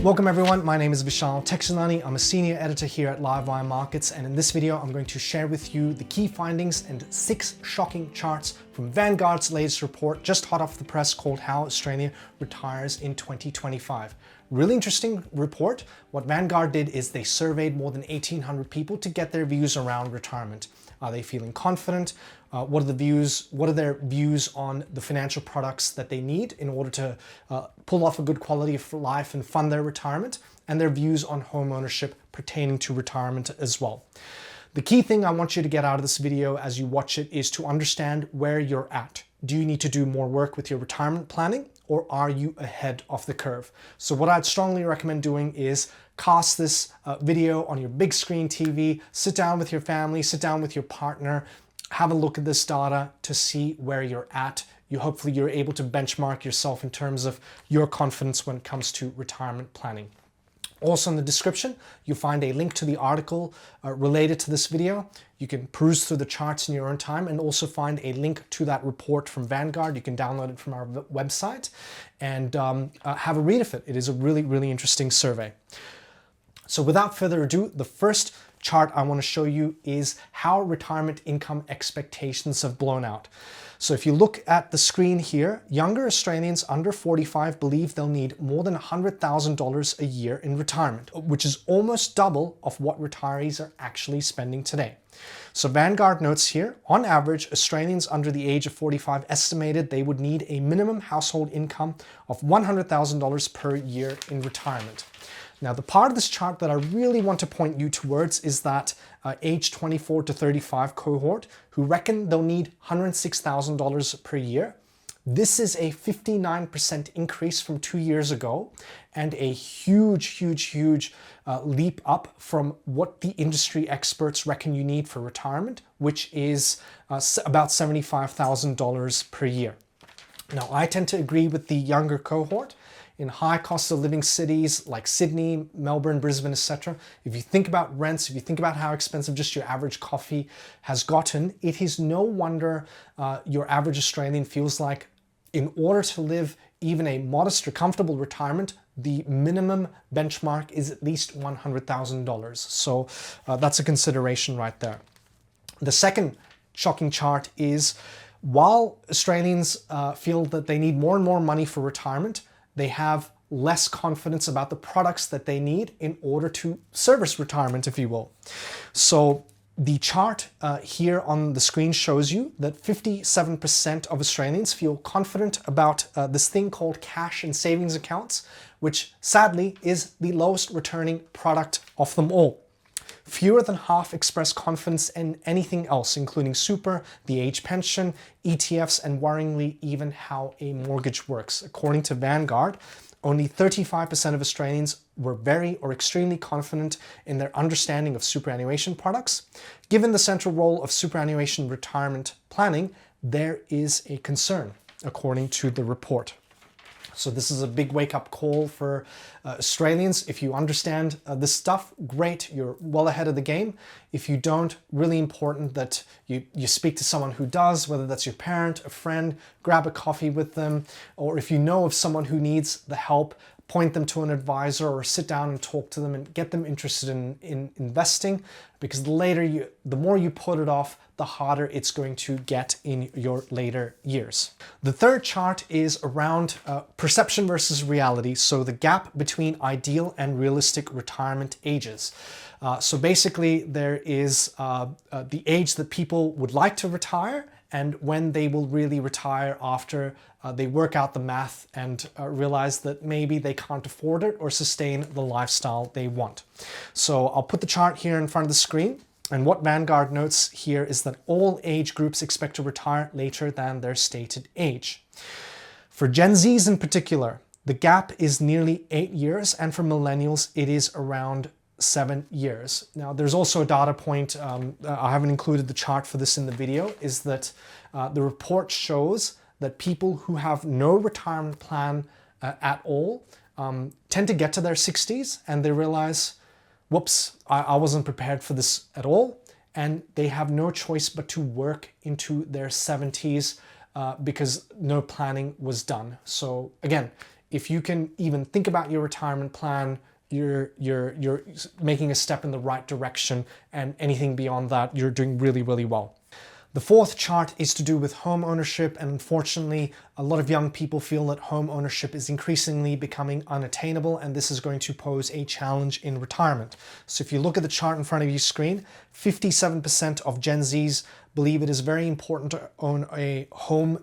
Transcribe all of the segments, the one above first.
Welcome everyone, my name is Vishal Teckchandani. I'm a senior editor here at Livewire Markets, and in this video I'm going to share with you the key findings and 6 shocking charts from Vanguard's latest report, just hot off the press, called How Australia Retires in 2025. Really interesting report. What Vanguard did is they surveyed more than 1,800 people to get their views around retirement. Are they feeling confident? What are their views on the financial products that they need in order to pull off a good quality of life and fund their retirement, and their views on home ownership pertaining to retirement as well. The key thing I want you to get out of this video as you watch it is to understand where you're at. Do you need to do more work with your retirement planning, or are you ahead of the curve? So what I'd strongly recommend doing is cast this video on your big screen TV, sit down with your family, sit down with your partner, have a look at this data to see where you're at. Hopefully you're able to benchmark yourself in terms of your confidence when it comes to retirement planning. Also in the description, you'll find a link to the article related to this video. You can peruse through the charts in your own time and also find a link to that report from Vanguard. You can download it from our website and have a read of it. It is a really, really interesting survey. So without further ado, the first chart I want to show you is how retirement income expectations have blown out. So if you look at the screen here, younger Australians under 45 believe they'll need more than $100,000 a year in retirement, which is almost double of what retirees are actually spending today. So Vanguard notes here, on average, Australians under the age of 45 estimated they would need a minimum household income of $100,000 per year in retirement. Now, the part of this chart that I really want to point you towards is that age 24 to 35 cohort who reckon they'll need $106,000 per year. This is a 59% increase from 2 years ago and a huge leap up from what the industry experts reckon you need for retirement, which is about $75,000 per year. Now, I tend to agree with the younger cohort. In high cost of living cities like Sydney, Melbourne, Brisbane, etc., if you think about rents, if you think about how expensive just your average coffee has gotten, it is no wonder your average Australian feels like in order to live even a modest or comfortable retirement, the minimum benchmark is at least $100,000. So that's a consideration right there. The second shocking chart is, while Australians feel that they need more and more money for retirement, they have less confidence about the products that they need in order to service retirement, if you will. So the chart here on the screen shows you that 57% of Australians feel confident about this thing called cash and savings accounts, which sadly is the lowest returning product of them all. Fewer than half express confidence in anything else, including super, the age pension, ETFs, and worryingly, even how a mortgage works. According to Vanguard, only 35% of Australians were very or extremely confident in their understanding of superannuation products. Given the central role of superannuation retirement planning, there is a concern, according to the report. So this is a big wake-up call for Australians. If you understand this stuff, great, you're well ahead of the game. If you don't, really important that you speak to someone who does, whether that's your parent, a friend, grab a coffee with them, or if you know of someone who needs the help, point them to an advisor or sit down and talk to them and get them interested in investing, because the more you put it off, the harder it's going to get in your later years. The third chart is around perception versus reality, so the gap between ideal and realistic retirement ages. So basically there is the age that people would like to retire and when they will really retire after they work out the math and realize that maybe they can't afford it or sustain the lifestyle they want. So I'll put the chart here in front of the screen. And what Vanguard notes here is that all age groups expect to retire later than their stated age. For Gen Zs in particular, the gap is nearly 8 years, and for millennials, it is around 7 years. Now, there's also a data point, I haven't included the chart for this in the video, is that the report shows that people who have no retirement plan at all tend to get to their 60s and they realize, whoops, I wasn't prepared for this at all. And they have no choice but to work into their 70s because no planning was done. So again, if you can even think about your retirement plan, you're making a step in the right direction, and anything beyond that, you're doing really, really well. The fourth chart is to do with home ownership, and unfortunately, a lot of young people feel that home ownership is increasingly becoming unattainable, and this is going to pose a challenge in retirement. So if you look at the chart in front of your screen, 57% of Gen Zs believe it is very important to own a home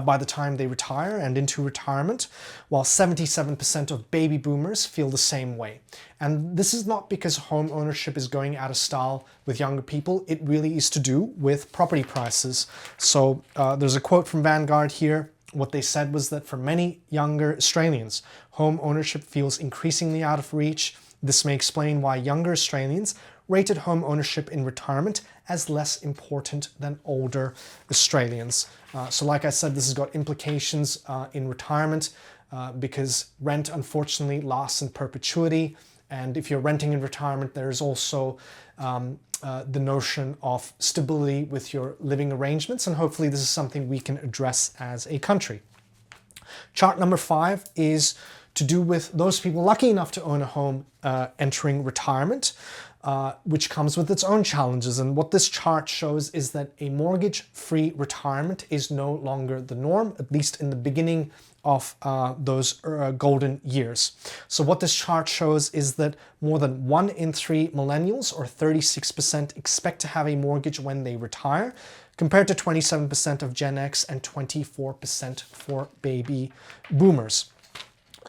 by the time they retire and into retirement, while 77% of baby boomers feel the same way. And this is not because home ownership is going out of style with younger people. It really is to do with property prices. So there's a quote from Vanguard here. What they said was that for many younger Australians, home ownership feels increasingly out of reach. This may explain why younger Australians rated home ownership in retirement as less important than older Australians. So like I said, this has got implications in retirement because rent unfortunately lasts in perpetuity. And if you're renting in retirement, there's also the notion of stability with your living arrangements. And hopefully this is something we can address as a country. Chart number 5 is to do with those people lucky enough to own a home entering retirement, which comes with its own challenges. And what this chart shows is that a mortgage-free retirement is no longer the norm, at least in the beginning of those golden years. So what this chart shows is that more than 1 in 3 millennials, or 36%, expect to have a mortgage when they retire, compared to 27% of Gen X and 24% for baby boomers.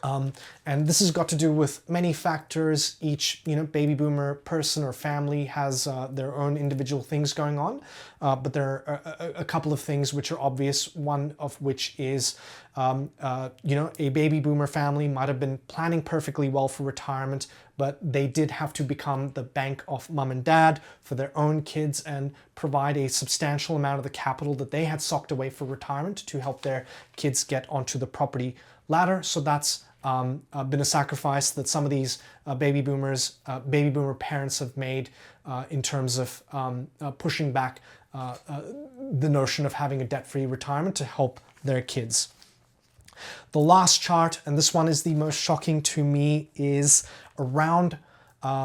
And this has got to do with many factors. Each baby boomer person or family has their own individual things going on, but there are a couple of things which are obvious. One of which is a baby boomer family might have been planning perfectly well for retirement, but they did have to become the bank of mom and dad for their own kids and provide a substantial amount of the capital that they had socked away for retirement to help their kids get onto the property ladder. So that's been a sacrifice that some of these baby boomer parents have made in terms of pushing back the notion of having a debt-free retirement to help their kids. The last chart, and this one is the most shocking to me, is around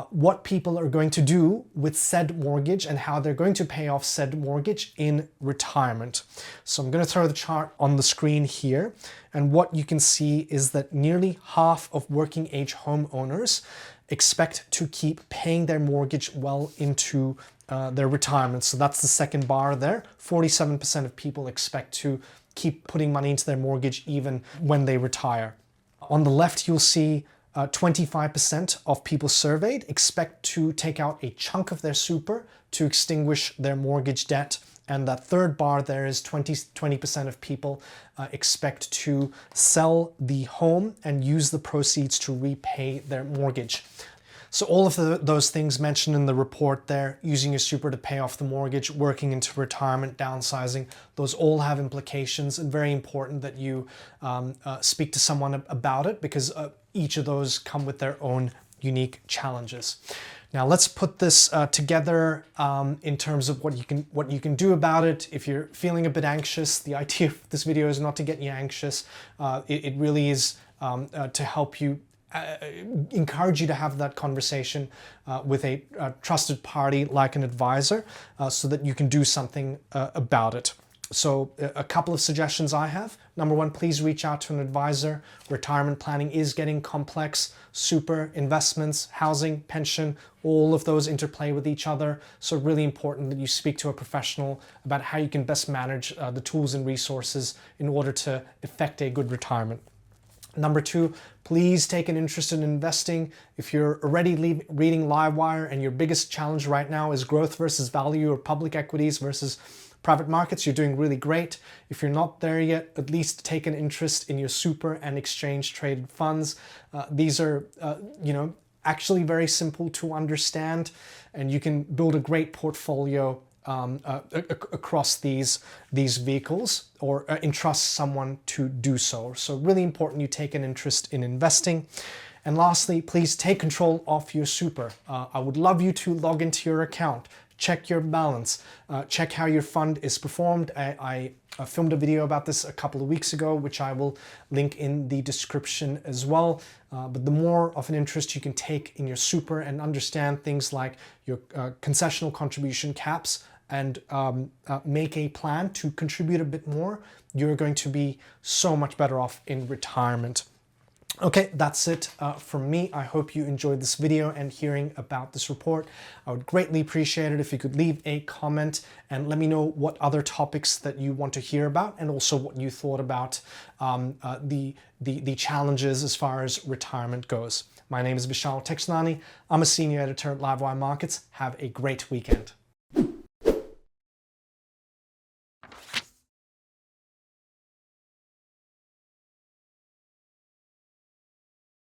what people are going to do with said mortgage and how they're going to pay off said mortgage in retirement. So I'm going to throw the chart on the screen here, and what you can see is that nearly half of working age homeowners expect to keep paying their mortgage well into their retirement. So that's the second bar there. 47% of people expect to keep putting money into their mortgage even when they retire. On the left, you'll see 25% of people surveyed expect to take out a chunk of their super to extinguish their mortgage debt. And that third bar there is 20% of people expect to sell the home and use the proceeds to repay their mortgage. So all of those things mentioned in the report there, using your super to pay off the mortgage, working into retirement, downsizing, those all have implications, and very important that you speak to someone about it, because each of those come with their own unique challenges. Now let's put this together in terms of what you can do about it. If you're feeling a bit anxious, the idea of this video is not to get you anxious. It really is to help you, encourage you to have that conversation with a trusted party like an advisor, so that you can do something about it. So a couple of suggestions I have. Number one, please reach out to an advisor. Retirement planning is getting complex. Super, investments, housing, pension, all of those interplay with each other. So really important that you speak to a professional about how you can best manage the tools and resources in order to effect a good retirement. Number two, please take an interest in investing. If you're already reading Livewire and your biggest challenge right now is growth versus value, or public equities versus private markets, you're doing really great. If you're not there yet, at least take an interest in your super and exchange traded funds. These are, actually very simple to understand, and you can build a great portfolio across these vehicles, or entrust someone to do so. So really important you take an interest in investing. And lastly, please take control of your super. I would love you to log into your account, check your balance, check how your fund is performed. I filmed a video about this a couple of weeks ago, which I will link in the description as well. But the more of an interest you can take in your super and understand things like your concessional contribution caps and make a plan to contribute a bit more, you're going to be so much better off in retirement. Okay, that's it from me. I hope you enjoyed this video and hearing about this report. I would greatly appreciate it if you could leave a comment and let me know what other topics that you want to hear about, and also what you thought about the challenges as far as retirement goes. My name is Vishal Teckchandani. I'm a senior editor at Livewire Markets. Have a great weekend.